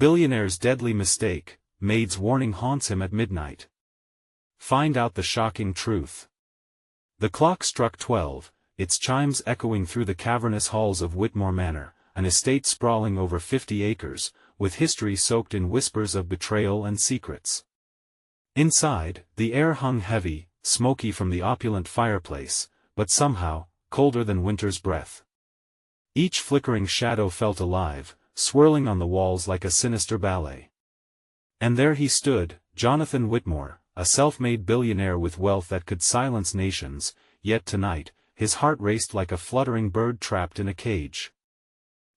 Billionaire's deadly mistake, Maid's warning haunts him at midnight. Find out the shocking truth. The clock struck 12, its chimes echoing through the cavernous halls of Whitmore Manor, an estate sprawling over 50 acres, with history soaked in whispers of betrayal and secrets. Inside, the air hung heavy, smoky from the opulent fireplace, but somehow, colder than winter's breath. Each flickering shadow felt alive, swirling on the walls like a sinister ballet. And there he stood, Jonathan Whitmore, a self-made billionaire with wealth that could silence nations, yet tonight, his heart raced like a fluttering bird trapped in a cage.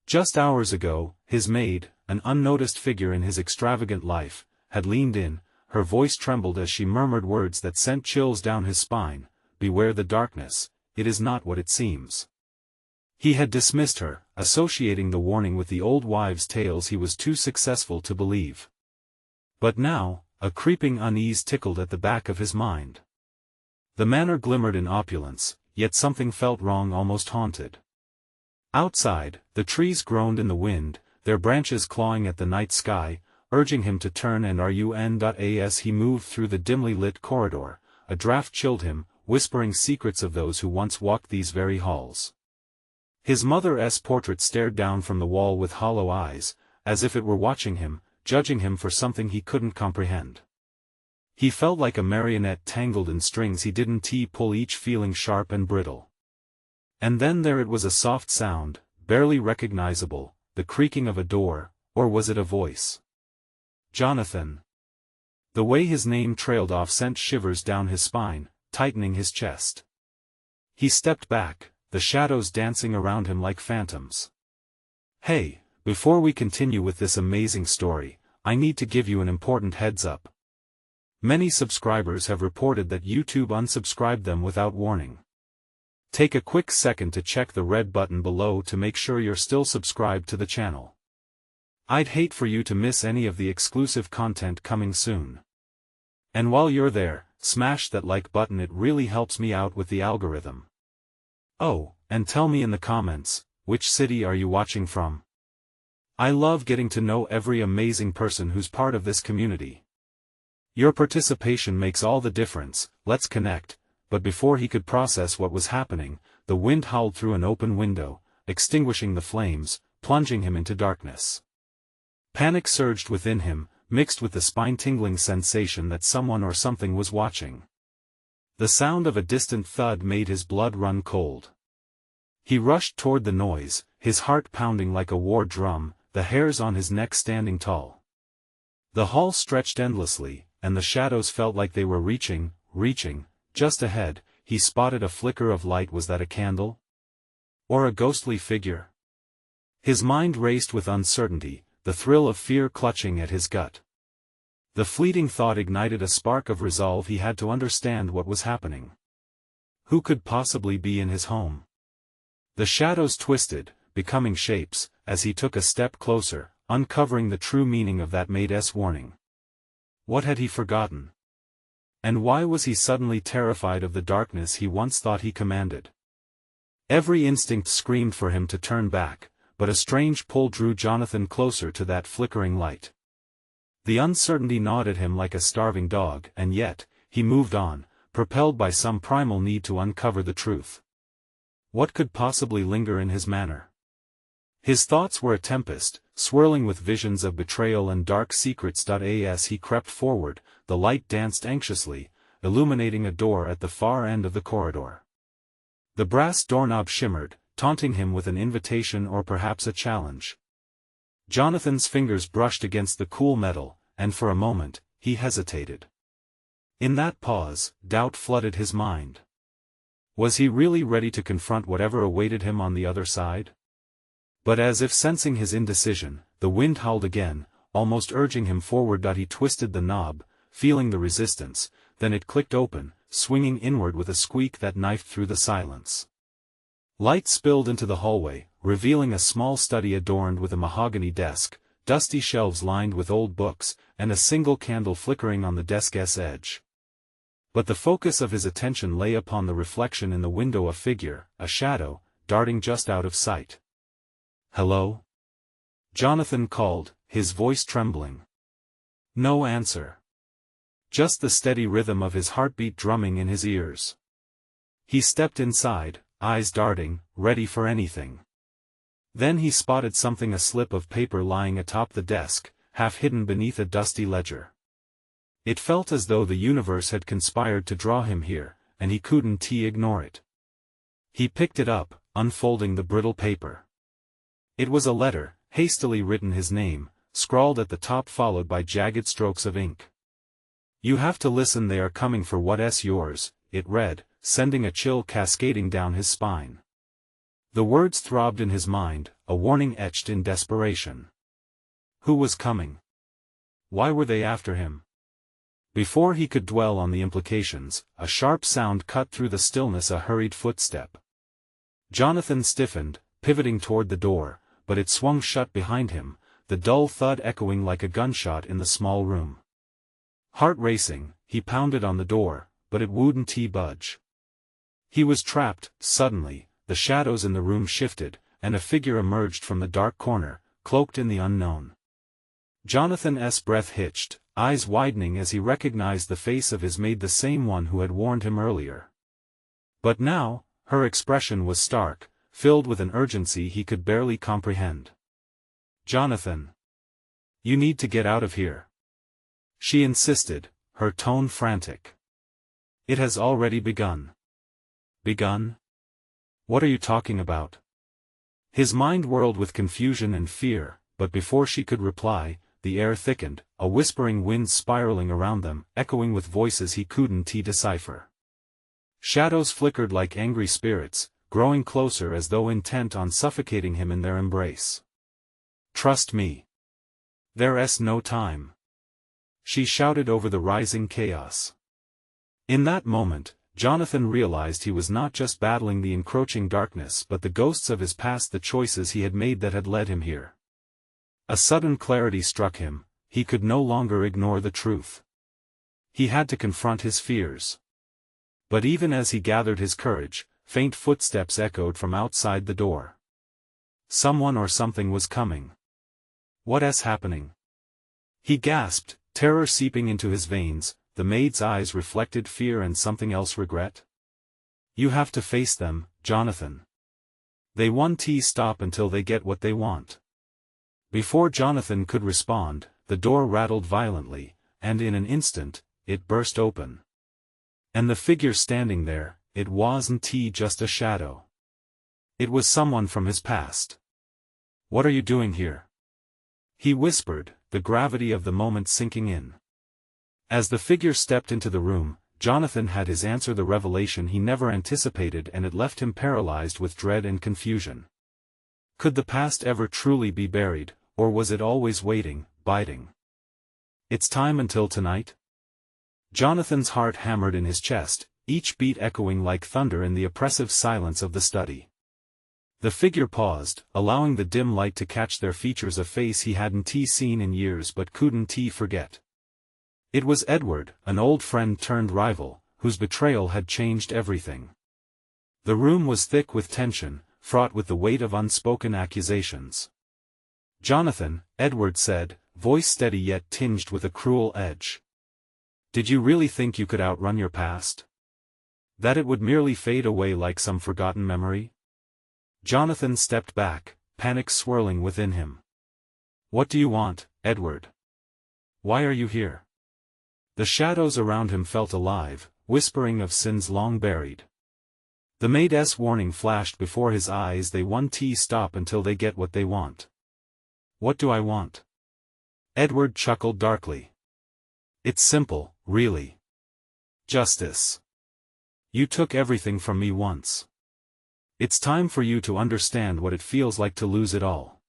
Just hours ago, his maid, an unnoticed figure in his extravagant life, had leaned in, her voice trembled as she murmured words that sent chills down his spine, "Beware the darkness, it is not what it seems." He had dismissed her, associating the warning with the old wives' tales he was too successful to believe. But now, a creeping unease tickled at the back of his mind. The manor glimmered in opulence, yet something felt wrong, almost haunted. Outside, the trees groaned in the wind, their branches clawing at the night sky, urging him to turn and run. As he moved through the dimly lit corridor, a draft chilled him, whispering secrets of those who once walked these very halls. His mother's portrait stared down from the wall with hollow eyes, as if it were watching him, judging him for something he couldn't comprehend. He felt like a marionette tangled in strings he didn't pull, each feeling sharp and brittle. And then there it was, a soft sound, barely recognizable, the creaking of a door, or was it a voice? Jonathan. The way his name trailed off sent shivers down his spine, tightening his chest. He stepped back, the shadows dancing around him like phantoms. "Hey, before we continue with this amazing story, I need to give you an important heads up. Many subscribers have reported that YouTube unsubscribed them without warning. Take a quick second to check the red button below to make sure you're still subscribed to the channel. I'd hate for you to miss any of the exclusive content coming soon. And while you're there, smash that like button, it really helps me out with the algorithm. Oh, and tell me in the comments, which city are you watching from? I love getting to know every amazing person who's part of this community. Your participation makes all the difference. Let's connect. But before he could process what was happening, the wind howled through an open window, extinguishing the flames, plunging him into darkness. Panic surged within him, mixed with the spine-tingling sensation that someone or something was watching. The sound of a distant thud made his blood run cold. He rushed toward the noise, his heart pounding like a war drum, the hairs on his neck standing tall. The hall stretched endlessly, and the shadows felt like they were reaching. Just ahead, he spotted a flicker of light. Was that a candle? Or a ghostly figure? His mind raced with uncertainty, the thrill of fear clutching at his gut. The fleeting thought ignited a spark of resolve. He had to understand what was happening. Who could possibly be in his home? The shadows twisted, becoming shapes, as he took a step closer, uncovering the true meaning of that Maid'S warning. What had he forgotten? And why was he suddenly terrified of the darkness he once thought he commanded? Every instinct screamed for him to turn back, but a strange pull drew Jonathan closer to that flickering light. The uncertainty gnawed at him like a starving dog, and yet, he moved on, propelled by some primal need to uncover the truth. What could possibly linger in his manor? His thoughts were a tempest, swirling with visions of betrayal and dark secrets. As he crept forward, the light danced anxiously, illuminating a door at the far end of the corridor. The brass doorknob shimmered, taunting him with an invitation or perhaps a challenge. Jonathan's fingers brushed against the cool metal, and for a moment, he hesitated. In that pause, doubt flooded his mind. Was he really ready to confront whatever awaited him on the other side? But as if sensing his indecision, the wind howled again, almost urging him forward. He twisted the knob, feeling the resistance, then it clicked open, swinging inward with a squeak that knifed through the silence. Light spilled into the hallway, revealing a small study adorned with a mahogany desk, dusty shelves lined with old books, and a single candle flickering on the desk's edge. But the focus of his attention lay upon the reflection in the window, a figure, a shadow, darting just out of sight. "Hello?" Jonathan called, his voice trembling. No answer. Just the steady rhythm of his heartbeat drumming in his ears. He stepped inside, eyes darting, ready for anything. Then he spotted something, a slip of paper lying atop the desk, half hidden beneath a dusty ledger. It felt as though the universe had conspired to draw him here, and he couldn't ignore it. He picked it up, unfolding the brittle paper. It was a letter, hastily written, his name, scrawled at the top followed by jagged strokes of ink. You have to listen, they are coming for what's yours, it read, sending a chill cascading down his spine. The words throbbed in his mind, a warning etched in desperation. Who was coming? Why were they after him? Before he could dwell on the implications, a sharp sound cut through the stillness, a hurried footstep. Jonathan stiffened, pivoting toward the door, but it swung shut behind him, the dull thud echoing like a gunshot in the small room. Heart racing, he pounded on the door, but it wouldn't budge. He was trapped. Suddenly, the shadows in the room shifted, and a figure emerged from the dark corner, cloaked in the unknown. Jonathan's breath hitched, eyes widening as he recognized the face of his maid, the same one who had warned him earlier. But now, her expression was stark, filled with an urgency he could barely comprehend. Jonathan! You need to get out of here. She insisted, her tone frantic. It has already begun. Begun? What are you talking about? His mind whirled with confusion and fear, but before she could reply, the air thickened, a whispering wind spiraling around them, echoing with voices he couldn't decipher. Shadows flickered like angry spirits, growing closer as though intent on suffocating him in their embrace. Trust me. There's no time. She shouted over the rising chaos. In that moment, Jonathan realized he was not just battling the encroaching darkness but the ghosts of his past, the choices he had made that had led him here. A sudden clarity struck him, he could no longer ignore the truth. He had to confront his fears. But even as he gathered his courage, faint footsteps echoed from outside the door. Someone or something was coming. What's happening? He gasped, terror seeping into his veins. The maid's eyes reflected fear and something else, regret. You have to face them, Jonathan. They won't stop until they get what they want. Before Jonathan could respond, the door rattled violently, and in an instant, it burst open. And the figure standing there, it wasn't just a shadow. It was someone from his past. What are you doing here? He whispered, the gravity of the moment sinking in. As the figure stepped into the room, Jonathan had his answer, the revelation he never anticipated, and it left him paralyzed with dread and confusion. Could the past ever truly be buried, or was it always waiting, biding? It's time until tonight? Jonathan's heart hammered in his chest, each beat echoing like thunder in the oppressive silence of the study. The figure paused, allowing the dim light to catch their features, a face he hadn't seen in years but couldn't forget. It was Edward, an old friend turned rival, whose betrayal had changed everything. The room was thick with tension, fraught with the weight of unspoken accusations. Jonathan, Edward said, voice steady yet tinged with a cruel edge. Did you really think you could outrun your past? That it would merely fade away like some forgotten memory? Jonathan stepped back, panic swirling within him. What do you want, Edward? Why are you here? The shadows around him felt alive, whispering of sins long buried. The Maid'S warning flashed before his eyes, they won't stop until they get what they want. What do I want? Edward chuckled darkly. It's simple, really. Justice. You took everything from me once. It's time for you to understand what it feels like to lose it all.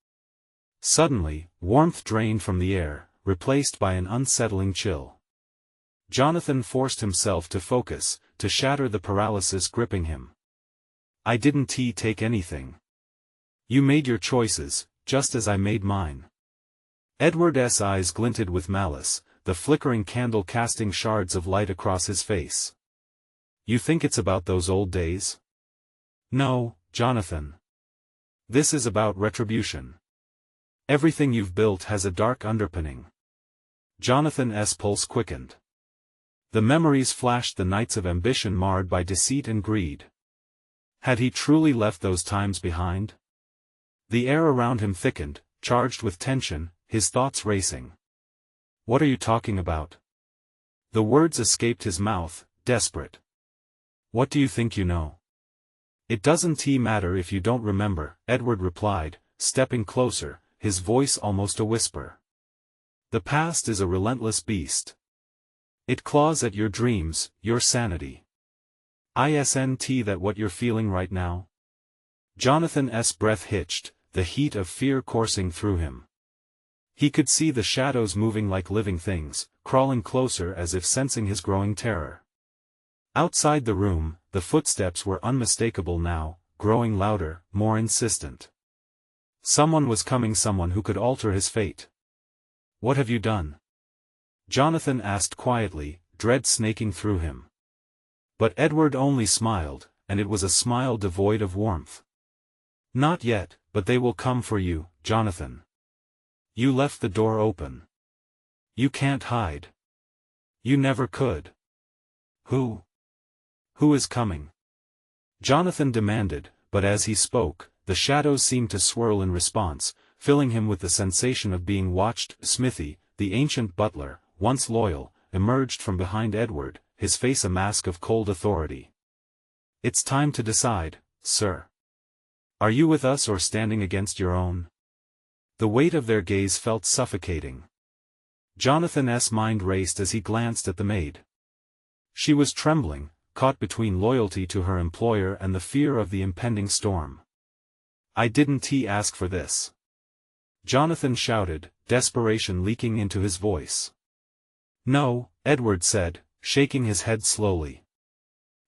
Suddenly, warmth drained from the air, replaced by an unsettling chill. Jonathan forced himself to focus, to shatter the paralysis gripping him. I didn't take anything. You made your choices, just as I made mine. Edward's eyes glinted with malice, the flickering candle casting shards of light across his face. You think it's about those old days? No, Jonathan. This is about retribution. Everything you've built has a dark underpinning. Jonathan's pulse quickened. The memories flashed, the nights of ambition marred by deceit and greed. Had he truly left those times behind? The air around him thickened, charged with tension, his thoughts racing. What are you talking about? The words escaped his mouth, desperate. What do you think you know? It doesn't matter if you don't remember, Edward replied, stepping closer, his voice almost a whisper. The past is a relentless beast. It claws at your dreams, your sanity. Isn't that what you're feeling right now? Jonathan's breath hitched, the heat of fear coursing through him. He could see the shadows moving like living things, crawling closer as if sensing his growing terror. Outside the room, the footsteps were unmistakable now, growing louder, more insistent. Someone was coming, someone who could alter his fate. What have you done? Jonathan asked quietly, dread snaking through him. But Edward only smiled, and it was a smile devoid of warmth. Not yet, but they will come for you, Jonathan. You left the door open. You can't hide. You never could. Who? Who is coming? Jonathan demanded, but as he spoke, the shadows seemed to swirl in response, filling him with the sensation of being watched. Smithy, the ancient butler, once loyal, emerged from behind Edward, his face a mask of cold authority. It's time to decide, sir. Are you with us or standing against your own? The weight of their gaze felt suffocating. Jonathan's mind raced as he glanced at the maid. She was trembling, caught between loyalty to her employer and the fear of the impending storm. I didn't ask for this. Jonathan shouted, desperation leaking into his voice. No, Edward said, shaking his head slowly.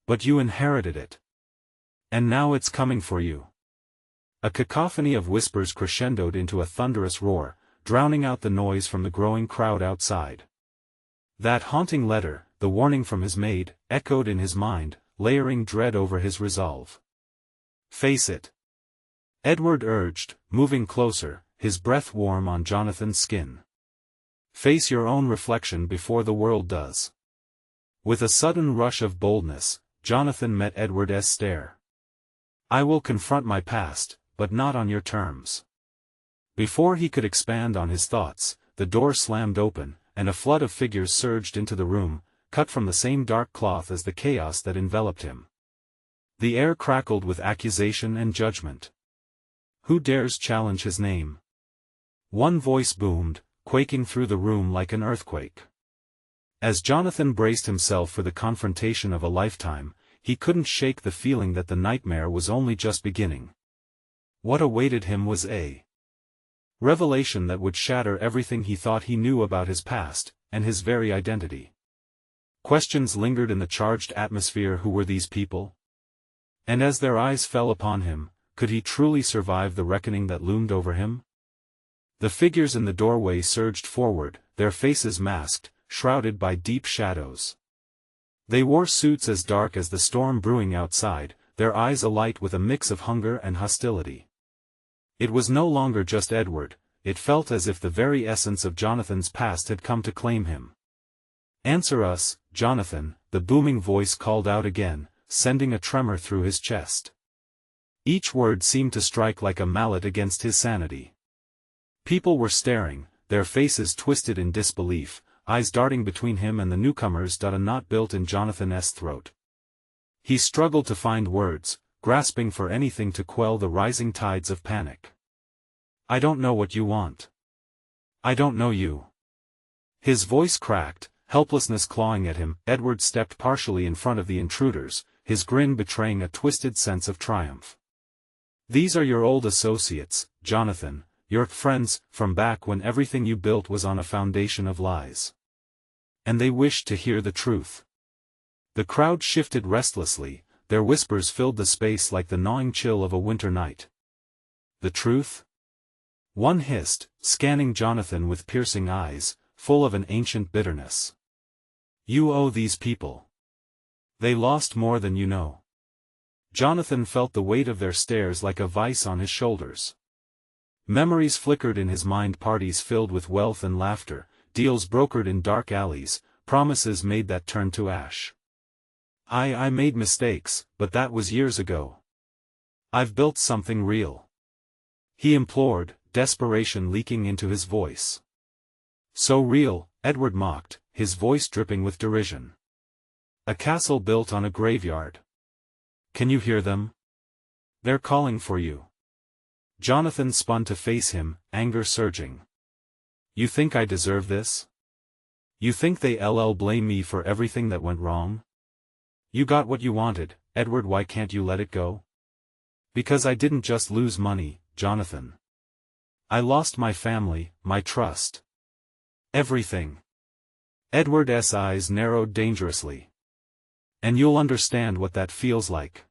But you inherited it. And now it's coming for you. A cacophony of whispers crescendoed into a thunderous roar, drowning out the noise from the growing crowd outside. That haunting letter, the warning from his maid, echoed in his mind, layering dread over his resolve. Face it. Edward urged, moving closer, his breath warm on Jonathan's skin. Face your own reflection before the world does. With a sudden rush of boldness, Jonathan met Edward's stare. I will confront my past, but not on your terms. Before he could expand on his thoughts, the door slammed open, and a flood of figures surged into the room, cut from the same dark cloth as the chaos that enveloped him. The air crackled with accusation and judgment. Who dares challenge his name? One voice boomed, quaking through the room like an earthquake. As Jonathan braced himself for the confrontation of a lifetime, he couldn't shake the feeling that the nightmare was only just beginning. What awaited him was a revelation that would shatter everything he thought he knew about his past, and his very identity. Questions lingered in the charged atmosphere. Who were these people? And as their eyes fell upon him, could he truly survive the reckoning that loomed over him? The figures in the doorway surged forward, their faces masked, shrouded by deep shadows. They wore suits as dark as the storm brewing outside, their eyes alight with a mix of hunger and hostility. It was no longer just Edward, it felt as if the very essence of Jonathan's past had come to claim him. Answer us, Jonathan, the booming voice called out again, sending a tremor through his chest. Each word seemed to strike like a mallet against his sanity. People were staring, their faces twisted in disbelief, eyes darting between him and the newcomers. A knot built in Jonathan's throat. He struggled to find words, grasping for anything to quell the rising tides of panic. I don't know what you want. I don't know you. His voice cracked, helplessness clawing at him. Edward stepped partially in front of the intruders, his grin betraying a twisted sense of triumph. These are your old associates, Jonathan, your friends, from back when everything you built was on a foundation of lies. And they wished to hear the truth. The crowd shifted restlessly, their whispers filled the space like the gnawing chill of a winter night. The truth? One hissed, scanning Jonathan with piercing eyes, full of an ancient bitterness. You owe these people. They lost more than you know. Jonathan felt the weight of their stares like a vice on his shoulders. Memories flickered in his mind, parties filled with wealth and laughter, deals brokered in dark alleys, promises made that turned to ash. I made mistakes, but that was years ago. I've built something real. He implored, desperation leaking into his voice. So real, Edward mocked, his voice dripping with derision. A castle built on a graveyard. Can you hear them? They're calling for you. Jonathan spun to face him, anger surging. You think I deserve this? You think they blame me for everything that went wrong? You got what you wanted, Edward. Why can't you let it go? Because I didn't just lose money, Jonathan. I lost my family, my trust. Everything. Edward's eyes narrowed dangerously. And you'll understand what that feels like.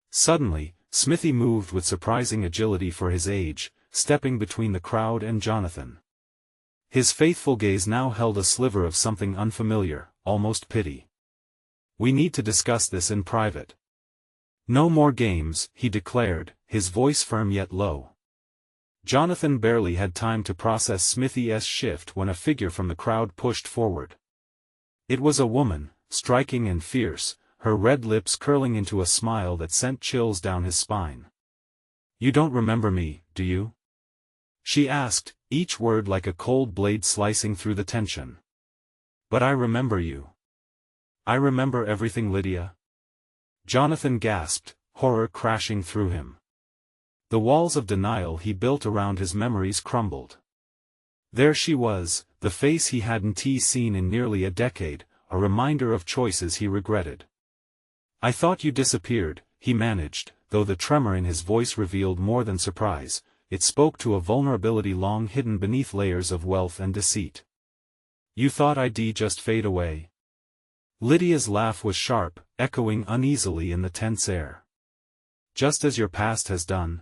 Suddenly, Smithy moved with surprising agility for his age, stepping between the crowd and Jonathan. His faithful gaze now held a sliver of something unfamiliar, almost pity. We need to discuss this in private. No more games, he declared, his voice firm yet low. Jonathan barely had time to process Smithy's shift when a figure from the crowd pushed forward. It was a woman, striking and fierce, her red lips curling into a smile that sent chills down his spine. You don't remember me, do you? She asked, each word like a cold blade slicing through the tension. But I remember you. I remember everything, Lydia. Jonathan gasped, horror crashing through him. The walls of denial he built around his memories crumbled. There she was, the face he hadn't seen in nearly a decade, a reminder of choices he regretted. I thought you disappeared, he managed, though the tremor in his voice revealed more than surprise, it spoke to a vulnerability long hidden beneath layers of wealth and deceit. You thought I'd just fade away? Lydia's laugh was sharp, echoing uneasily in the tense air. Just as your past has done.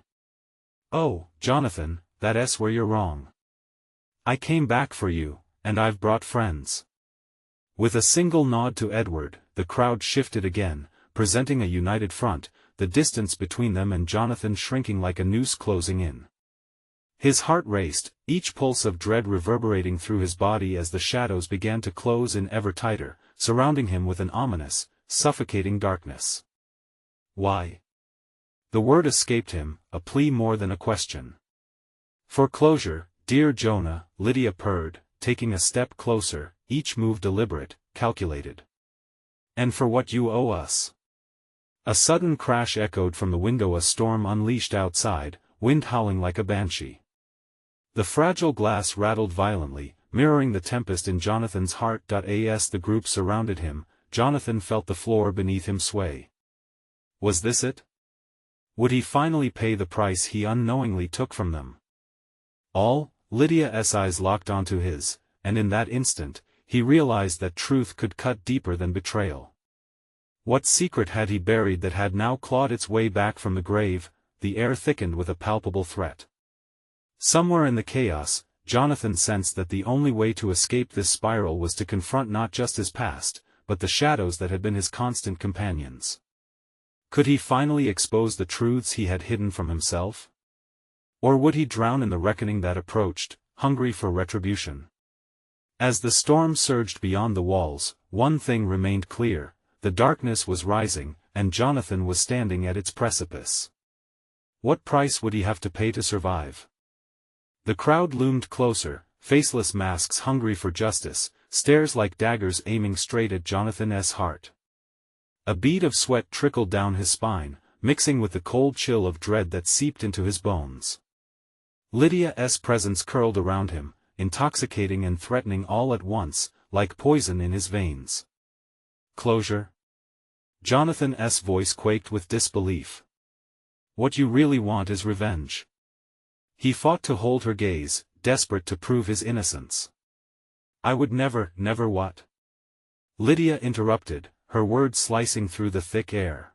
Oh, Jonathan, that's where you're wrong. I came back for you, and I've brought friends. With a single nod to Edward, the crowd shifted again, presenting a united front, the distance between them and Jonathan shrinking like a noose closing in. His heart raced, each pulse of dread reverberating through his body as the shadows began to close in ever tighter, surrounding him with an ominous, suffocating darkness. Why? The word escaped him, a plea more than a question. For closure, dear Jonah, Lydia purred, taking a step closer, each move deliberate, calculated. And for what you owe us. A sudden crash echoed from the window, a storm unleashed outside, wind howling like a banshee. The fragile glass rattled violently, mirroring the tempest in Jonathan's heart. As the group surrounded him, Jonathan felt the floor beneath him sway. Was this it? Would he finally pay the price he unknowingly took from them? All? Lydia's eyes locked onto his, and in that instant, he realized that truth could cut deeper than betrayal. What secret had he buried that had now clawed its way back from the grave? The air thickened with a palpable threat. Somewhere in the chaos, Jonathan sensed that the only way to escape this spiral was to confront not just his past, but the shadows that had been his constant companions. Could he finally expose the truths he had hidden from himself? Or would he drown in the reckoning that approached, hungry for retribution? As the storm surged beyond the walls, one thing remained clear: the darkness was rising, and Jonathan was standing at its precipice. What price would he have to pay to survive? The crowd loomed closer, faceless masks hungry for justice, stares like daggers aiming straight at Jonathan's heart. A bead of sweat trickled down his spine, mixing with the cold chill of dread that seeped into his bones. Lydia's presence curled around him, intoxicating and threatening all at once, like poison in his veins. Closure? Jonathan's voice quaked with disbelief. What you really want is revenge. He fought to hold her gaze, desperate to prove his innocence. I would never what? Lydia interrupted, her words slicing through the thick air.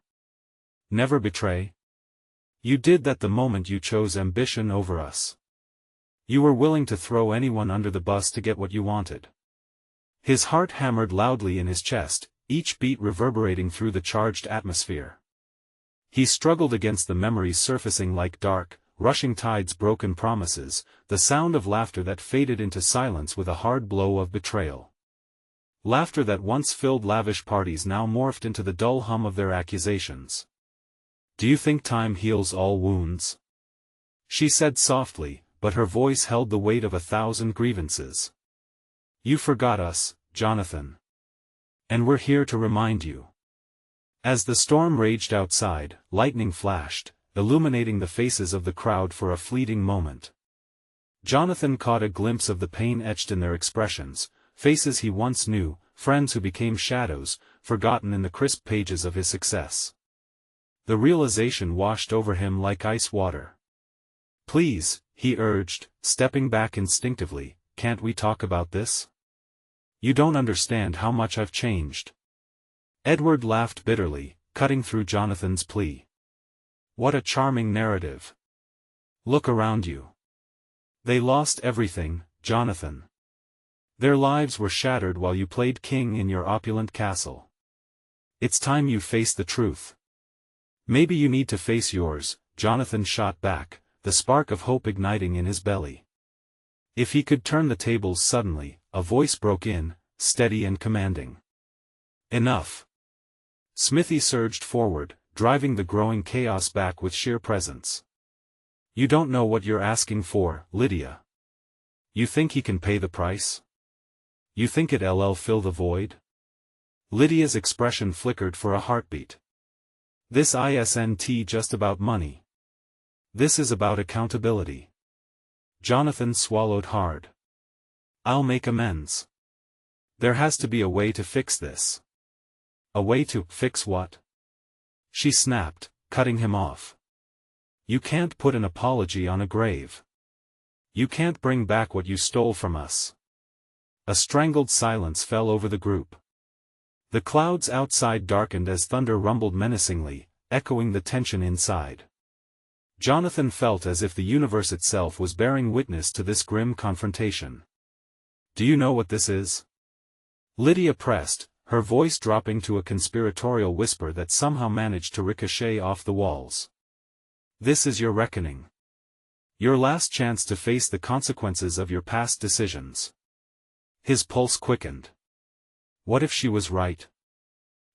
Never betray? You did that the moment you chose ambition over us. You were willing to throw anyone under the bus to get what you wanted. His heart hammered loudly in his chest, each beat reverberating through the charged atmosphere. He struggled against the memories surfacing like dark, rushing tides broken promises, the sound of laughter that faded into silence with a hard blow of betrayal. Laughter that once filled lavish parties now morphed into the dull hum of their accusations. "Do you think time heals all wounds?" she said softly, but her voice held the weight of 1,000 grievances. "You forgot us, Jonathan. And we're here to remind you." As the storm raged outside, lightning flashed, illuminating the faces of the crowd for a fleeting moment. Jonathan caught a glimpse of the pain etched in their expressions, faces he once knew, friends who became shadows, forgotten in the crisp pages of his success. The realization washed over him like ice water. "Please," he urged, stepping back instinctively, "can't we talk about this? You don't understand how much I've changed." Edward laughed bitterly, cutting through Jonathan's plea. "What a charming narrative. Look around you. They lost everything, Jonathan. Their lives were shattered while you played king in your opulent castle. It's time you face the truth." "Maybe you need to face yours," Jonathan shot back, the spark of hope igniting in his belly. If he could turn the tables suddenly, a voice broke in, steady and commanding. "Enough." Smithy surged forward, driving the growing chaos back with sheer presence. "You don't know what you're asking for, Lydia. You think he can pay the price? You think it'll fill the void?" Lydia's expression flickered for a heartbeat. "This isn't just about money. This is about accountability." Jonathan swallowed hard. "I'll make amends. There has to be a way to fix this." "A way to fix what?" she snapped, cutting him off. "You can't put an apology on a grave. You can't bring back what you stole from us." A strangled silence fell over the group. The clouds outside darkened as thunder rumbled menacingly, echoing the tension inside. Jonathan felt as if the universe itself was bearing witness to this grim confrontation. "Do you know what this is?" Lydia pressed, her voice dropping to a conspiratorial whisper that somehow managed to ricochet off the walls. "This is your reckoning. Your last chance to face the consequences of your past decisions." His pulse quickened. What if she was right?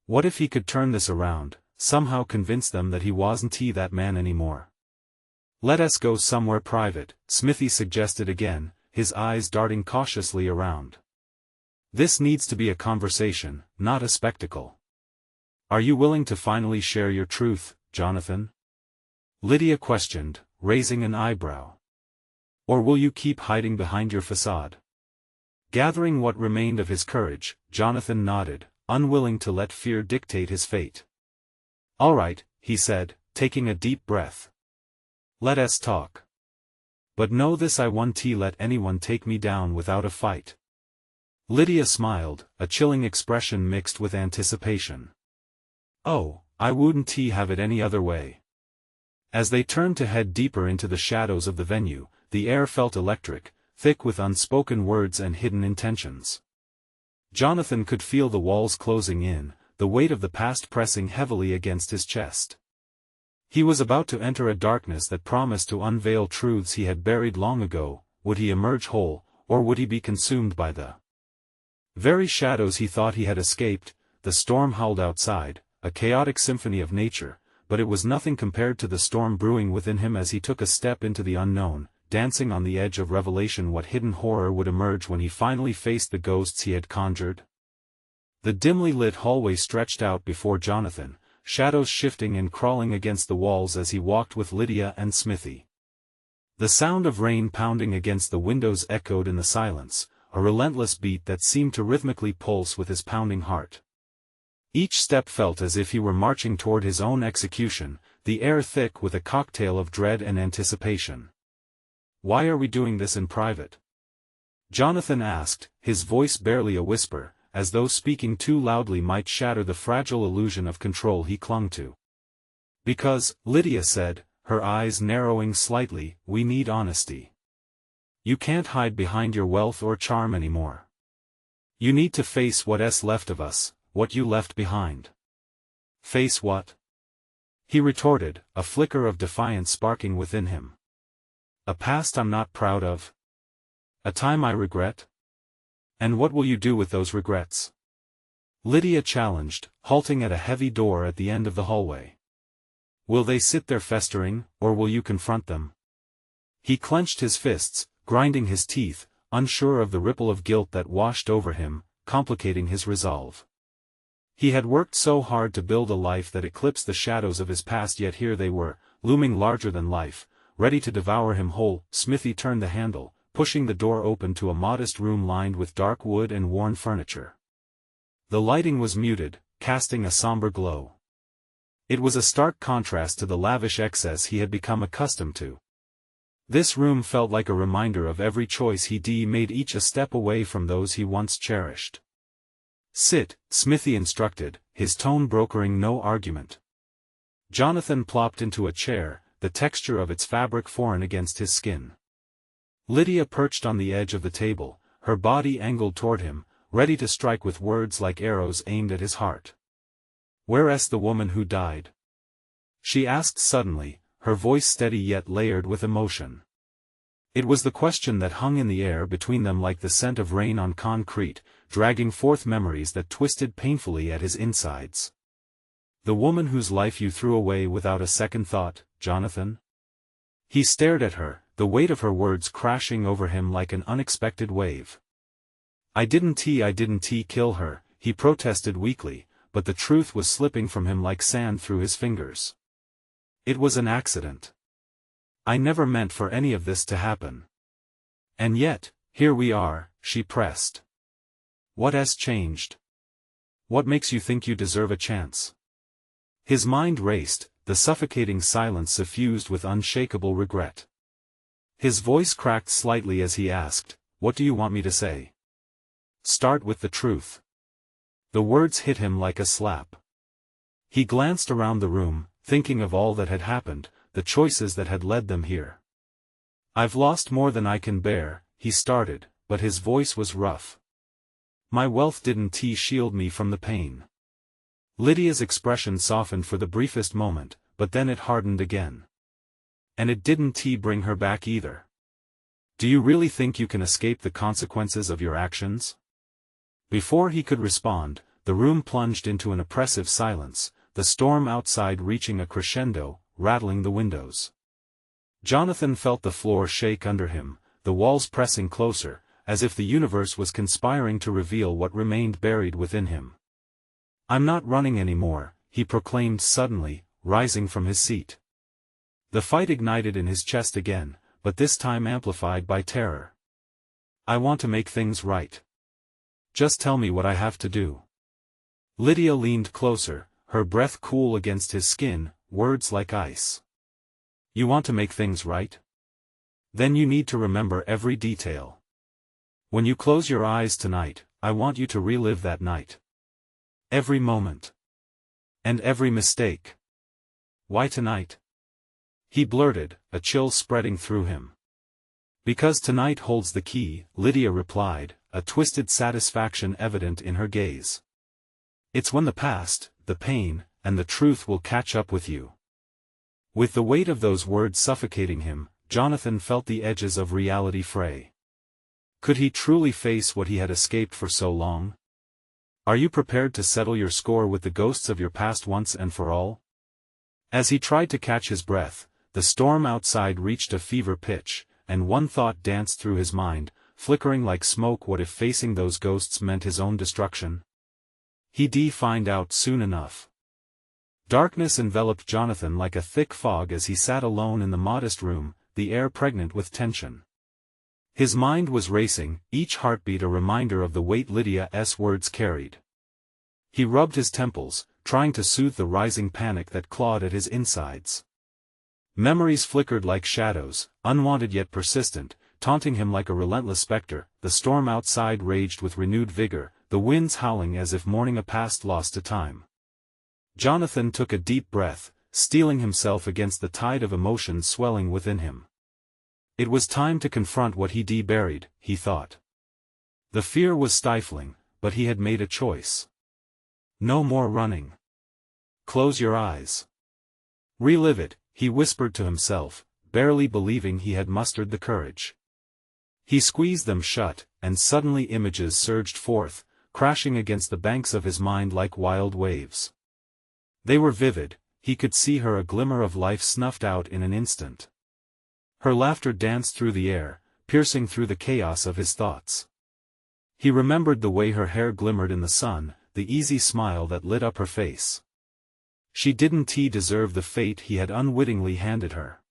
What if he could turn this around, somehow convince them that he wasn't that man anymore? "Let us go somewhere private," Smithy suggested again, his eyes darting cautiously around. "This needs to be a conversation, not a spectacle." "Are you willing to finally share your truth, Jonathan?" Lydia questioned, raising an eyebrow. "Or will you keep hiding behind your facade?" Gathering what remained of his courage, Jonathan nodded, unwilling to let fear dictate his fate. "All right," he said, taking a deep breath. "Let us talk. But know this, I won't let anyone take me down without a fight." Lydia smiled, a chilling expression mixed with anticipation. "Oh, I wouldn't have it any other way." As they turned to head deeper into the shadows of the venue, the air felt electric, thick with unspoken words and hidden intentions. Jonathan could feel the walls closing in, the weight of the past pressing heavily against his chest. He was about to enter a darkness that promised to unveil truths he had buried long ago. Would he emerge whole, or would he be consumed by the very shadows he thought he had escaped? The storm howled outside, a chaotic symphony of nature, but it was nothing compared to the storm brewing within him as he took a step into the unknown, dancing on the edge of revelation. What hidden horror would emerge when he finally faced the ghosts he had conjured? The dimly lit hallway stretched out before Jonathan, shadows shifting and crawling against the walls as he walked with Lydia and Smithy. The sound of rain pounding against the windows echoed in the silence, a relentless beat that seemed to rhythmically pulse with his pounding heart. Each step felt as if he were marching toward his own execution, the air thick with a cocktail of dread and anticipation. "Why are we doing this in private?" Jonathan asked, his voice barely a whisper, as though speaking too loudly might shatter the fragile illusion of control he clung to. "Because," Lydia said, her eyes narrowing slightly, "we need honesty. You can't hide behind your wealth or charm anymore. You need to face what's left of us, what you left behind." "Face what?" he retorted, a flicker of defiance sparking within him. A past I'm not proud of? A time I regret? And what will you do with those regrets? Lydia challenged, halting at a heavy door at the end of the hallway. Will they sit there festering, or will you confront them? He clenched his fists, grinding his teeth, unsure of the ripple of guilt that washed over him, complicating his resolve. He had worked so hard to build a life that eclipsed the shadows of his past, yet here they were, looming larger than life, ready to devour him whole. Smithy turned the handle, pushing the door open to a modest room lined with dark wood and worn furniture. The lighting was muted, casting a somber glow. It was a stark contrast to the lavish excess he had become accustomed to. This room felt like a reminder of every choice he made, each a step away from those he once cherished. Sit, Smithy instructed, his tone brokering no argument. Jonathan plopped into a chair, the texture of its fabric foreign against his skin. Lydia perched on the edge of the table, her body angled toward him, ready to strike with words like arrows aimed at his heart. "Where's the woman who died?" she asked suddenly, her voice steady yet layered with emotion. It was the question that hung in the air between them like the scent of rain on concrete, dragging forth memories that twisted painfully at his insides. "The woman whose life you threw away without a second thought, Jonathan?" He stared at her, the weight of her words crashing over him like an unexpected wave. I didn't kill her," he protested weakly, but the truth was slipping from him like sand through his fingers. "It was an accident. I never meant for any of this to happen. And yet, here we are," she pressed. "What has changed? What makes you think you deserve a chance?" His mind raced, the suffocating silence suffused with unshakable regret. His voice cracked slightly as he asked, "What do you want me to say?" "Start with the truth." The words hit him like a slap. He glanced around the room, thinking of all that had happened, the choices that had led them here. "I've lost more than I can bear," he started, but his voice was rough. "My wealth didn't shield me from the pain." Lydia's expression softened for the briefest moment, but then it hardened again. "And it didn't bring her back either. Do you really think you can escape the consequences of your actions?" Before he could respond, the room plunged into an oppressive silence, the storm outside reaching a crescendo, rattling the windows. Jonathan felt the floor shake under him, the walls pressing closer, as if the universe was conspiring to reveal what remained buried within him. "I'm not running anymore," he proclaimed suddenly, rising from his seat. The fight ignited in his chest again, but this time amplified by terror. "I want to make things right. Just tell me what I have to do." Lydia leaned closer, her breath cool against his skin, words like ice. "You want to make things right? Then you need to remember every detail. When you close your eyes tonight, I want you to relive that night. Every moment. And every mistake." "Why tonight?" he blurted, a chill spreading through him. "Because tonight holds the key," Lydia replied, a twisted satisfaction evident in her gaze. "It's when the past, the pain, and the truth will catch up with you." With the weight of those words suffocating him, Jonathan felt the edges of reality fray. Could he truly face what he had escaped for so long? "Are you prepared to settle your score with the ghosts of your past once and for all?" As he tried to catch his breath, the storm outside reached a fever pitch, and one thought danced through his mind, flickering like smoke. What if facing those ghosts meant his own destruction? He'd find out soon enough. Darkness enveloped Jonathan like a thick fog as he sat alone in the modest room, the air pregnant with tension. His mind was racing, each heartbeat a reminder of the weight Lydia's words carried. He rubbed his temples, trying to soothe the rising panic that clawed at his insides. Memories flickered like shadows, unwanted yet persistent, taunting him like a relentless specter. The storm outside raged with renewed vigor, the winds howling as if mourning a past lost to time. Jonathan took a deep breath, steeling himself against the tide of emotions swelling within him. It was time to confront what he'd buried, he thought. The fear was stifling, but he had made a choice. No more running. Close your eyes. Relive it, he whispered to himself, barely believing he had mustered the courage. He squeezed them shut, and suddenly images surged forth, crashing against the banks of his mind like wild waves. They were vivid. He could see her, a glimmer of life snuffed out in an instant. Her laughter danced through the air, piercing through the chaos of his thoughts. He remembered the way her hair glimmered in the sun, the easy smile that lit up her face. She didn't deserve the fate he had unwittingly handed her.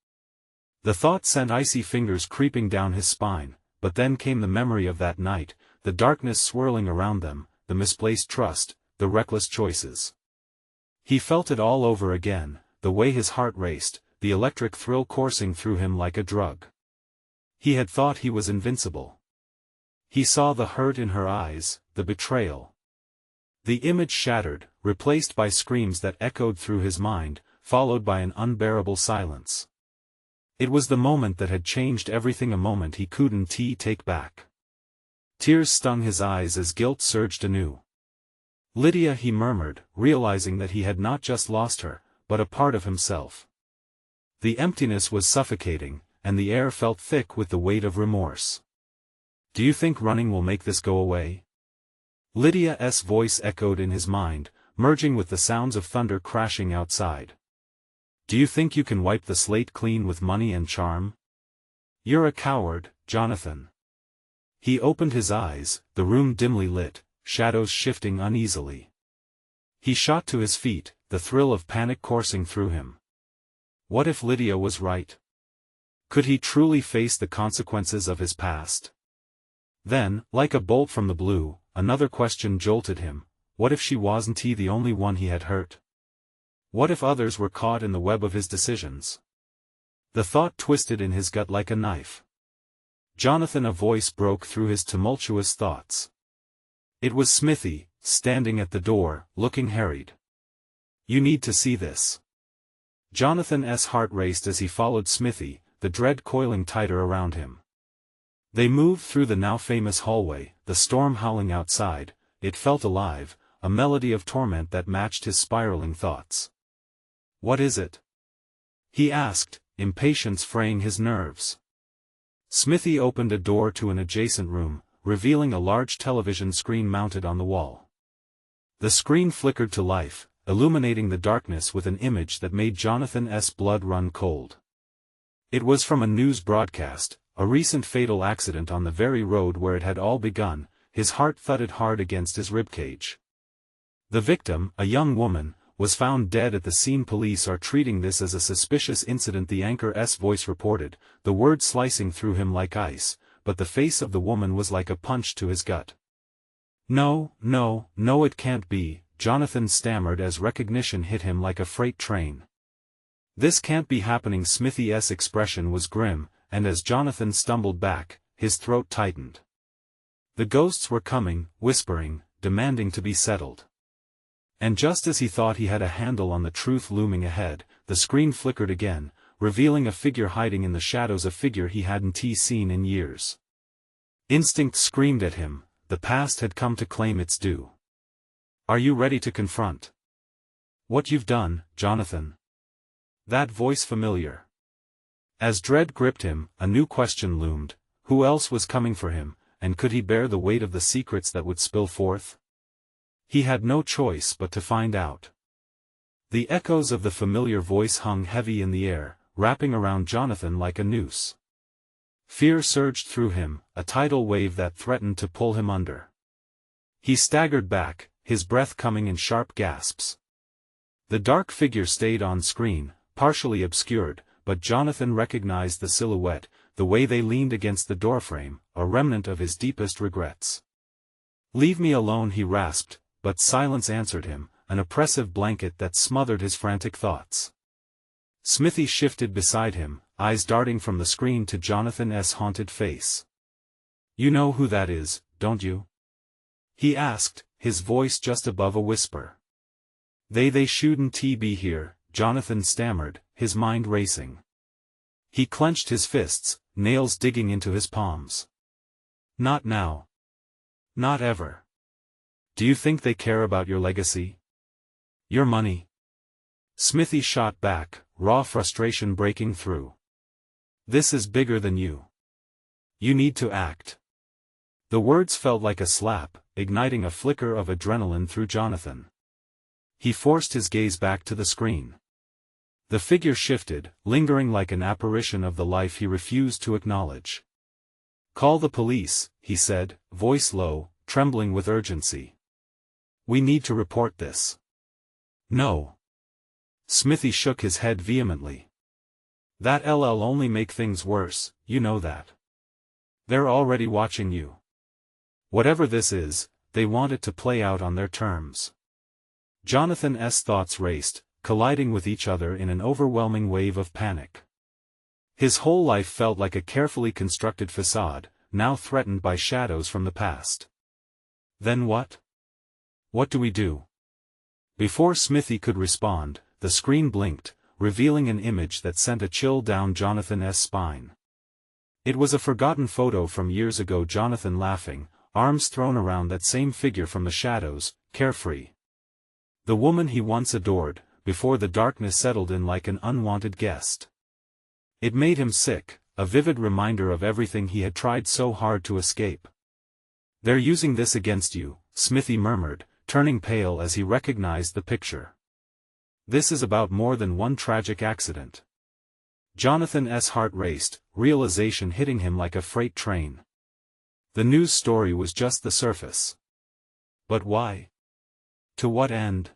The thought sent icy fingers creeping down his spine, but then came the memory of that night, the darkness swirling around them, the misplaced trust, the reckless choices. He felt it all over again, the way his heart raced, the electric thrill coursing through him like a drug. He had thought he was invincible. He saw the hurt in her eyes, the betrayal. The image shattered, replaced by screams that echoed through his mind, followed by an unbearable silence. It was the moment that had changed everything, a moment he couldn't take back. Tears stung his eyes as guilt surged anew. "Lydia," he murmured, realizing that he had not just lost her, but a part of himself. The emptiness was suffocating, and the air felt thick with the weight of remorse. "Do you think running will make this go away?" Lydia's voice echoed in his mind, merging with the sounds of thunder crashing outside. "Do you think you can wipe the slate clean with money and charm? You're a coward, Jonathan." He opened his eyes, the room dimly lit, shadows shifting uneasily. He shot to his feet, the thrill of panic coursing through him. What if Lydia was right? Could he truly face the consequences of his past? Then, like a bolt from the blue, another question jolted him: what if she wasn't the only one he had hurt? What if others were caught in the web of his decisions? The thought twisted in his gut like a knife. "Jonathan," a voice broke through his tumultuous thoughts. It was Smithy, standing at the door, looking harried. "You need to see this." Jonathan's heart raced as he followed Smithy, the dread coiling tighter around him. They moved through the now famous hallway, the storm howling outside. It felt alive, a melody of torment that matched his spiraling thoughts. "What is it?" he asked, impatience fraying his nerves. Smithy opened a door to an adjacent room, revealing a large television screen mounted on the wall. The screen flickered to life, illuminating the darkness with an image that made Jonathan's blood run cold. It was from a news broadcast, a recent fatal accident on the very road where it had all begun. His heart thudded hard against his ribcage. The victim, a young woman, was found dead at the scene. "Police are treating this as a suspicious incident," the anchor's voice reported, the words slicing through him like ice, but the face of the woman was like a punch to his gut. No, it can't be," Jonathan stammered as recognition hit him like a freight train. "This can't be happening." Smithy's expression was grim, and as Jonathan stumbled back, his throat tightened. The ghosts were coming, whispering, demanding to be settled. And just as he thought he had a handle on the truth looming ahead, the screen flickered again, revealing a figure hiding in the shadows, a figure he hadn't seen in years. Instinct screamed at him, the past had come to claim its due. "Are you ready to confront what you've done, Jonathan?" That voice familiar. As dread gripped him, a new question loomed: who else was coming for him, and could he bear the weight of the secrets that would spill forth? He had no choice but to find out. The echoes of the familiar voice hung heavy in the air, wrapping around Jonathan like a noose. Fear surged through him, a tidal wave that threatened to pull him under. He staggered back, his breath coming in sharp gasps. The dark figure stayed on screen, partially obscured, but Jonathan recognized the silhouette, the way they leaned against the doorframe, a remnant of his deepest regrets. "Leave me alone," he rasped, but silence answered him, an oppressive blanket that smothered his frantic thoughts. Smithy shifted beside him, eyes darting from the screen to Jonathan's haunted face. "You know who that is, don't you?" he asked, his voice just above a whisper. They shouldn't be here," Jonathan stammered, his mind racing. He clenched his fists, nails digging into his palms. "Not now. Not ever. Do you think they care about your legacy? Your money?" Smithy shot back, raw frustration breaking through. This is bigger than you. You need to act. The words felt like a slap, igniting a flicker of adrenaline through Jonathan. He forced his gaze back to the screen. The figure shifted, lingering like an apparition of the life he refused to acknowledge. "Call the police," he said, voice low, trembling with urgency. "We need to report this." "No." Smithy shook his head vehemently. "That'll only make things worse, you know that. They're already watching you. Whatever this is, they want it to play out on their terms." Jonathan's thoughts raced, colliding with each other in an overwhelming wave of panic. His whole life felt like a carefully constructed facade, now threatened by shadows from the past. Then what? What do we do? Before Smithy could respond, the screen blinked, revealing an image that sent a chill down Jonathan's spine. It was a forgotten photo from years ago, Jonathan laughing, arms thrown around that same figure from the shadows, carefree. The woman he once adored, before the darkness settled in like an unwanted guest. It made him sick, a vivid reminder of everything he had tried so hard to escape. "They're using this against you," Smithy murmured, turning pale as he recognized the picture. "This is about more than one tragic accident." Jonathan's heart raced, realization hitting him like a freight train. The news story was just the surface. But why? To what end?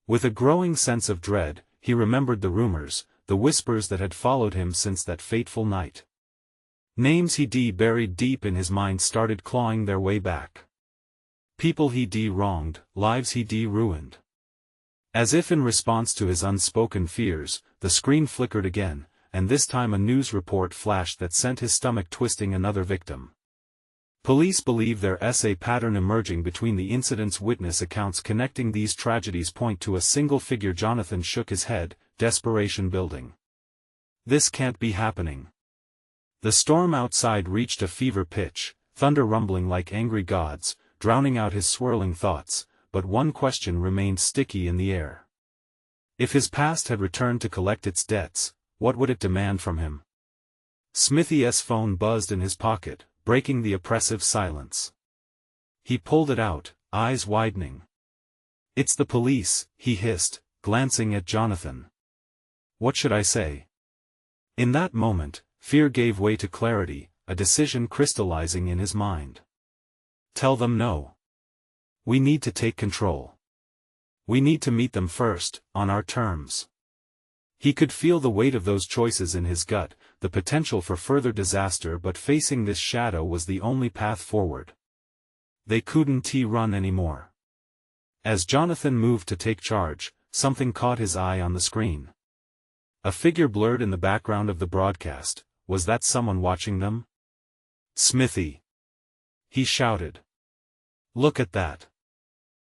With a growing sense of dread, he remembered the rumors, the whispers that had followed him since that fateful night. Names he'd buried deep in his mind started clawing their way back. People he'd wronged, lives he'd ruined. As if in response to his unspoken fears, the screen flickered again, and this time a news report flashed that sent his stomach twisting. Another victim. Police believe there's a pattern emerging between the incident's witness accounts connecting these tragedies point to a single figure. Jonathan shook his head, desperation building. This can't be happening. The storm outside reached a fever pitch, thunder rumbling like angry gods, drowning out his swirling thoughts, but one question remained sticky in the air. If his past had returned to collect its debts, what would it demand from him? Smithy's phone buzzed in his pocket, breaking the oppressive silence. He pulled it out, eyes widening. "It's the police," he hissed, glancing at Jonathan. "What should I say?" In that moment, fear gave way to clarity, a decision crystallizing in his mind. "Tell them no. We need to take control. We need to meet them first, on our terms." He could feel the weight of those choices in his gut, the potential for further disaster, but facing this shadow was the only path forward. They couldn't run anymore. As Jonathan moved to take charge, something caught his eye on the screen. A figure blurred in the background of the broadcast. Was that someone watching them? "Smithy!" he shouted. "Look at that!"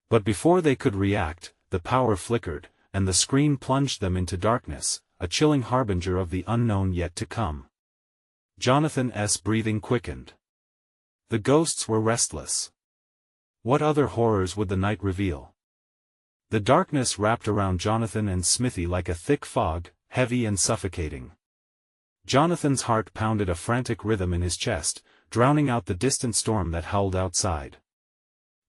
But before they could react, the power flickered, and the screen plunged them into darkness, a chilling harbinger of the unknown yet to come. Jonathan's breathing quickened. The ghosts were restless. What other horrors would the night reveal? The darkness wrapped around Jonathan and Smithy like a thick fog, heavy and suffocating. Jonathan's heart pounded a frantic rhythm in his chest, drowning out the distant storm that howled outside.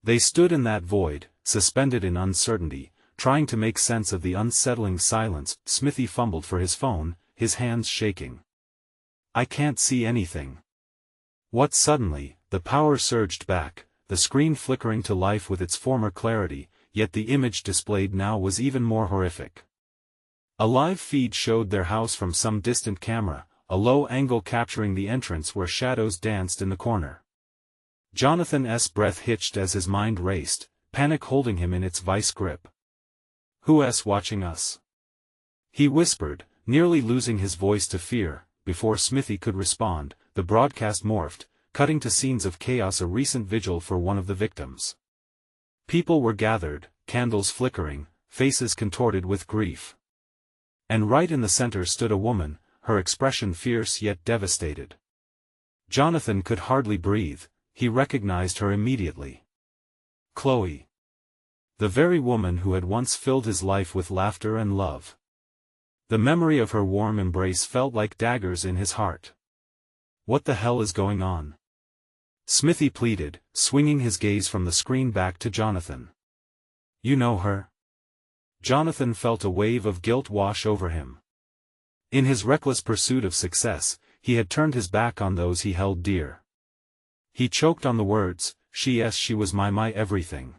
They stood in that void, suspended in uncertainty, trying to make sense of the unsettling silence. Smithy fumbled for his phone, his hands shaking. "I can't see anything." What? Suddenly, the power surged back, the screen flickering to life with its former clarity, yet the image displayed now was even more horrific. A live feed showed their house from some distant camera, a low angle capturing the entrance where shadows danced in the corner. Jonathan's breath hitched as his mind raced, panic holding him in its vice grip. "Who's watching us?" he whispered, nearly losing his voice to fear. Before Smithy could respond, the broadcast morphed, cutting to scenes of chaos, a recent vigil for one of the victims. People were gathered, candles flickering, faces contorted with grief. And right in the center stood a woman, her expression fierce yet devastated. Jonathan could hardly breathe. He recognized her immediately. Chloe. The very woman who had once filled his life with laughter and love. The memory of her warm embrace felt like daggers in his heart. What the hell is going on? Smithy pleaded, swinging his gaze from the screen back to Jonathan. You know her? Jonathan felt a wave of guilt wash over him. In his reckless pursuit of success, he had turned his back on those he held dear. He choked on the words, she was my everything.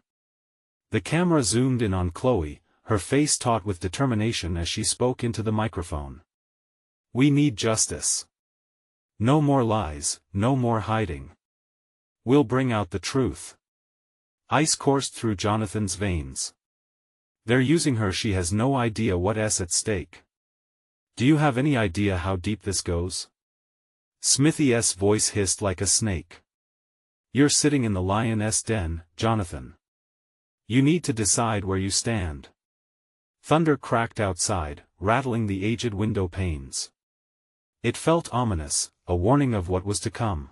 The camera zoomed in on Chloe, her face taut with determination as she spoke into the microphone. We need justice. No more lies, no more hiding. We'll bring out the truth. Ice coursed through Jonathan's veins. They're using her. She has no idea what's at stake. Do you have any idea how deep this goes? Smithy's voice hissed like a snake. You're sitting in the lion's den, Jonathan. You need to decide where you stand. Thunder cracked outside, rattling the aged window panes. It felt ominous, a warning of what was to come.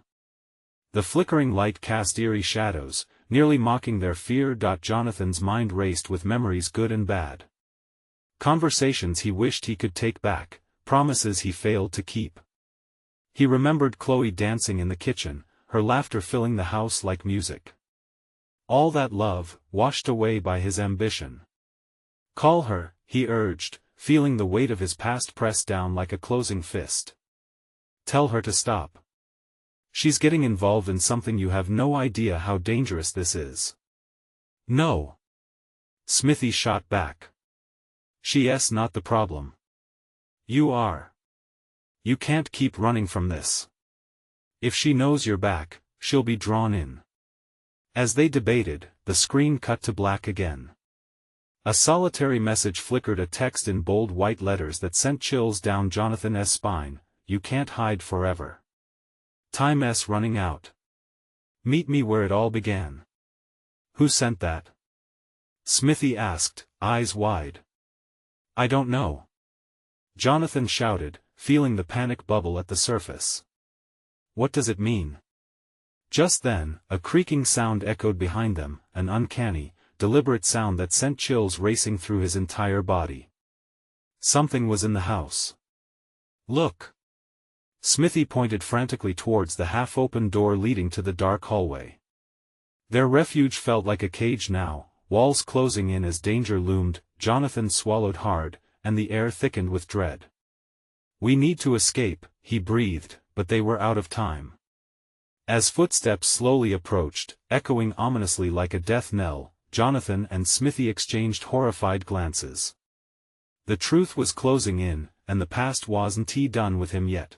The flickering light cast eerie shadows, nearly mocking their fear. Jonathan's mind raced with memories good and bad. Conversations he wished he could take back, promises he failed to keep. He remembered Chloe dancing in the kitchen, her laughter filling the house like music. All that love, washed away by his ambition. Call her, he urged, feeling the weight of his past press down like a closing fist. Tell her to stop. She's getting involved in something you have no idea how dangerous this is. No. Smithy shot back. She's not the problem. You are. You can't keep running from this. If she knows you're back, she'll be drawn in. As they debated, the screen cut to black again. A solitary message flickered, a text in bold white letters that sent chills down Jonathan's spine. You can't hide forever. Time's running out. Meet me where it all began. Who sent that? Smithy asked, eyes wide. I don't know. Jonathan shouted, feeling the panic bubble at the surface. What does it mean? Just then, a creaking sound echoed behind them, an uncanny, deliberate sound that sent chills racing through his entire body. Something was in the house. Look! Smithy pointed frantically towards the half-open door leading to the dark hallway. Their refuge felt like a cage now, walls closing in as danger loomed. Jonathan swallowed hard, and the air thickened with dread. We need to escape, he breathed, but they were out of time. As footsteps slowly approached, echoing ominously like a death knell, Jonathan and Smithy exchanged horrified glances. The truth was closing in, and the past wasn't done with him yet.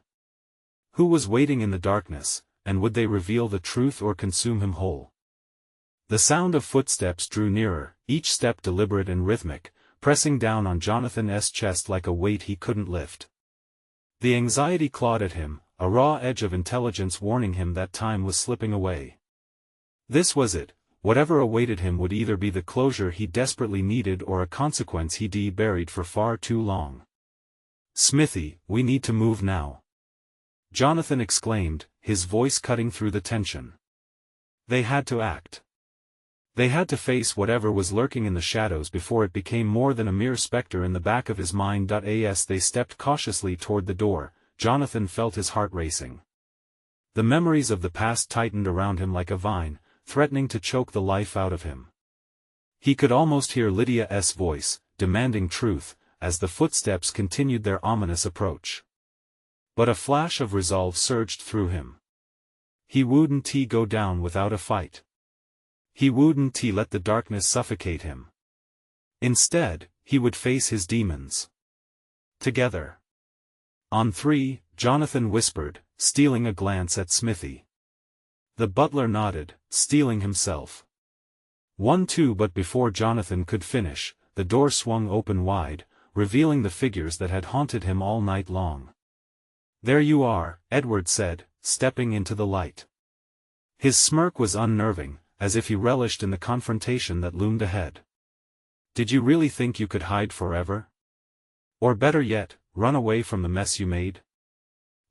Who was waiting in the darkness, and would they reveal the truth or consume him whole? The sound of footsteps drew nearer, each step deliberate and rhythmic, pressing down on Jonathan's chest like a weight he couldn't lift. The anxiety clawed at him, a raw edge of intelligence warning him that time was slipping away. This was it. Whatever awaited him would either be the closure he desperately needed or a consequence he'd buried for far too long. Smithy, we need to move now. Jonathan exclaimed, his voice cutting through the tension. They had to act. They had to face whatever was lurking in the shadows before it became more than a mere specter in the back of his mind. As they stepped cautiously toward the door, Jonathan felt his heart racing. The memories of the past tightened around him like a vine, threatening to choke the life out of him. He could almost hear Lydia's voice, demanding truth, as the footsteps continued their ominous approach. But a flash of resolve surged through him. He wouldn't go down without a fight. He wouldn't let the darkness suffocate him. Instead, he would face his demons. Together. On three, Jonathan whispered, stealing a glance at Smithy. The butler nodded, steeling himself. 1, 2. But before Jonathan could finish, the door swung open wide, revealing the figures that had haunted him all night long. There you are, Edward said, stepping into the light. His smirk was unnerving, as if he relished in the confrontation that loomed ahead. Did you really think you could hide forever? Or better yet, run away from the mess you made?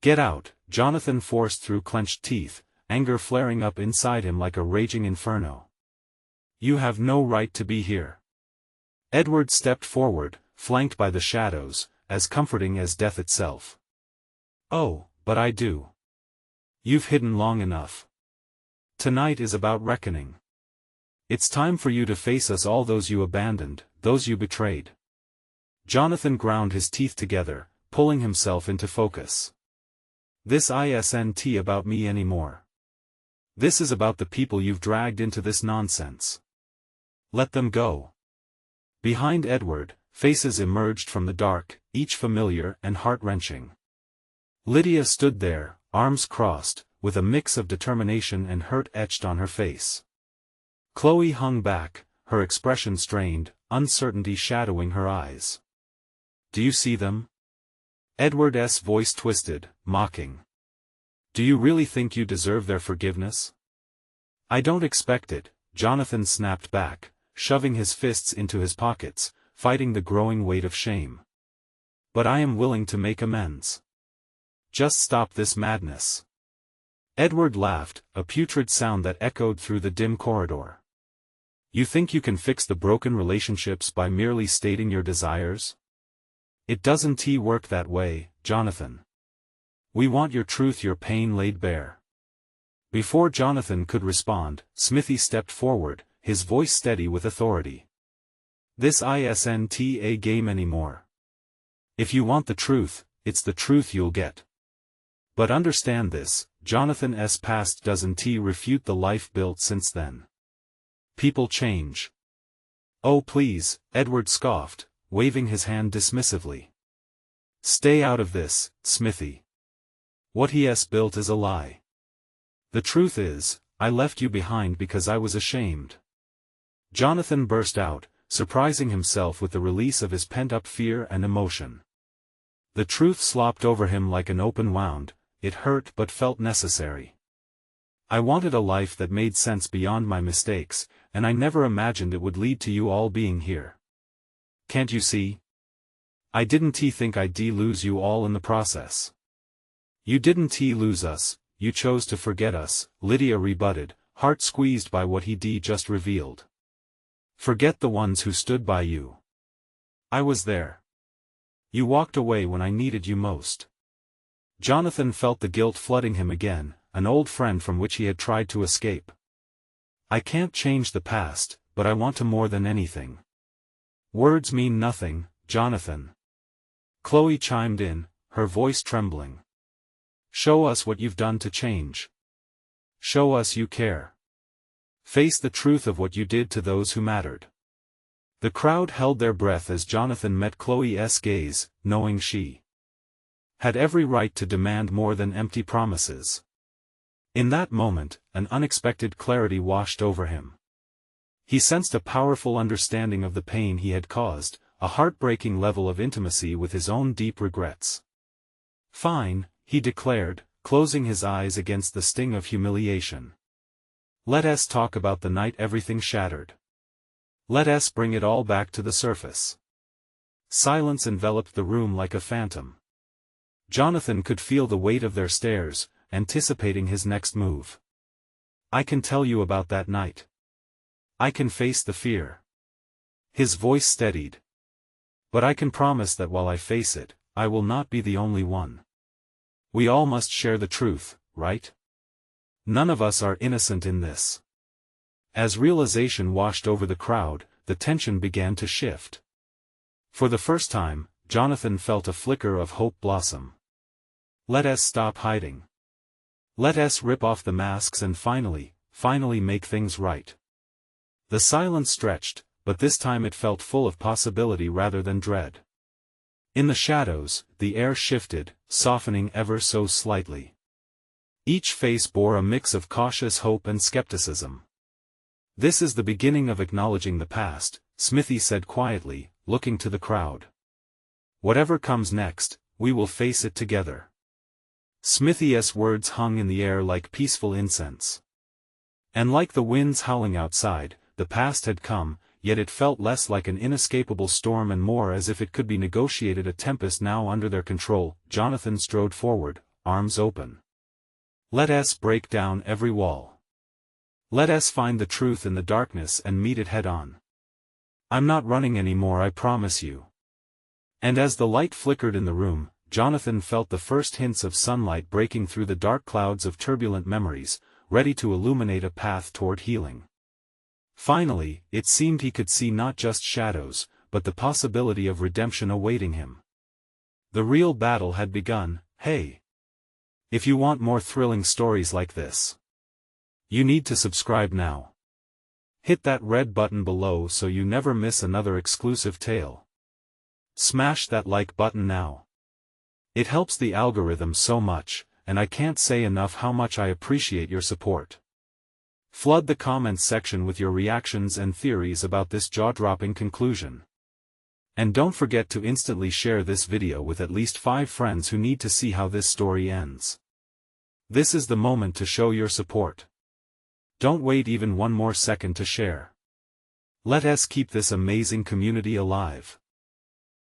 Get out, Jonathan forced through clenched teeth, anger flaring up inside him like a raging inferno. You have no right to be here. Edward stepped forward, flanked by the shadows, as comforting as death itself. Oh, but I do. You've hidden long enough. Tonight is about reckoning. It's time for you to face us, all those you abandoned, those you betrayed. Jonathan ground his teeth together, pulling himself into focus. This isn't about me anymore. This is about the people you've dragged into this nonsense. Let them go. Behind Edward, faces emerged from the dark, each familiar and heart-wrenching. Lydia stood there, arms crossed, with a mix of determination and hurt etched on her face. Chloe hung back, her expression strained, uncertainty shadowing her eyes. Do you see them? Edward's voice twisted, mocking. Do you really think you deserve their forgiveness? I don't expect it, Jonathan snapped back, shoving his fists into his pockets, fighting the growing weight of shame. But I am willing to make amends. Just stop this madness. Edward laughed, a putrid sound that echoed through the dim corridor. You think you can fix the broken relationships by merely stating your desires? It doesn't work that way, Jonathan. We want your truth, your pain laid bare. Before Jonathan could respond, Smithy stepped forward, his voice steady with authority. This isn't a game anymore. If you want the truth, it's the truth you'll get. But understand this, Jonathan's past doesn't refute the life built since then. People change. Oh please, Edward scoffed, waving his hand dismissively. Stay out of this, Smithy. What he's built is a lie. The truth is, I left you behind because I was ashamed. Jonathan burst out, surprising himself with the release of his pent-up fear and emotion. The truth slopped over him like an open wound, it hurt but felt necessary. I wanted a life that made sense beyond my mistakes, and I never imagined it would lead to you all being here. Can't you see? I didn't think I'd lose you all in the process. You didn't lose us, you chose to forget us, Lydia rebutted, heart squeezed by what he just revealed. Forget the ones who stood by you. I was there. You walked away when I needed you most. Jonathan felt the guilt flooding him again, an old friend from which he had tried to escape. I can't change the past, but I want to more than anything. Words mean nothing, Jonathan. Chloe chimed in, her voice trembling. Show us what you've done to change. Show us you care. Face the truth of what you did to those who mattered. The crowd held their breath as Jonathan met Chloe's gaze, knowing she had every right to demand more than empty promises. In that moment, an unexpected clarity washed over him. He sensed a powerful understanding of the pain he had caused, a heartbreaking level of intimacy with his own deep regrets. Fine, he declared, closing his eyes against the sting of humiliation. Let us talk about the night everything shattered. Let us bring it all back to the surface. Silence enveloped the room like a phantom. Jonathan could feel the weight of their stares, anticipating his next move. I can tell you about that night. I can face the fear. His voice steadied. But I can promise that while I face it, I will not be the only one. We all must share the truth, right? None of us are innocent in this. As realization washed over the crowd, the tension began to shift. For the first time, Jonathan felt a flicker of hope blossom. Let us stop hiding. Let us rip off the masks and finally make things right. The silence stretched, but this time it felt full of possibility rather than dread. In the shadows, the air shifted, softening ever so slightly. Each face bore a mix of cautious hope and skepticism. This is the beginning of acknowledging the past, Smithy said quietly, looking to the crowd. Whatever comes next, we will face it together. Smithy's words hung in the air like peaceful incense. And like the winds howling outside, the past had come, yet it felt less like an inescapable storm and more as if it could be negotiated, a tempest now under their control. Jonathan strode forward, arms open. Let us break down every wall. Let us find the truth in the darkness and meet it head on. I'm not running anymore, I promise you. And as the light flickered in the room, Jonathan felt the first hints of sunlight breaking through the dark clouds of turbulent memories, ready to illuminate a path toward healing. Finally, it seemed he could see not just shadows, but the possibility of redemption awaiting him. The real battle had begun. Hey! If you want more thrilling stories like this, you need to subscribe now. Hit that red button below so you never miss another exclusive tale. Smash that like button now. It helps the algorithm so much, and I can't say enough how much I appreciate your support. Flood the comments section with your reactions and theories about this jaw-dropping conclusion. And don't forget to instantly share this video with at least 5 friends who need to see how this story ends. This is the moment to show your support. Don't wait even one more second to share. Let us keep this amazing community alive.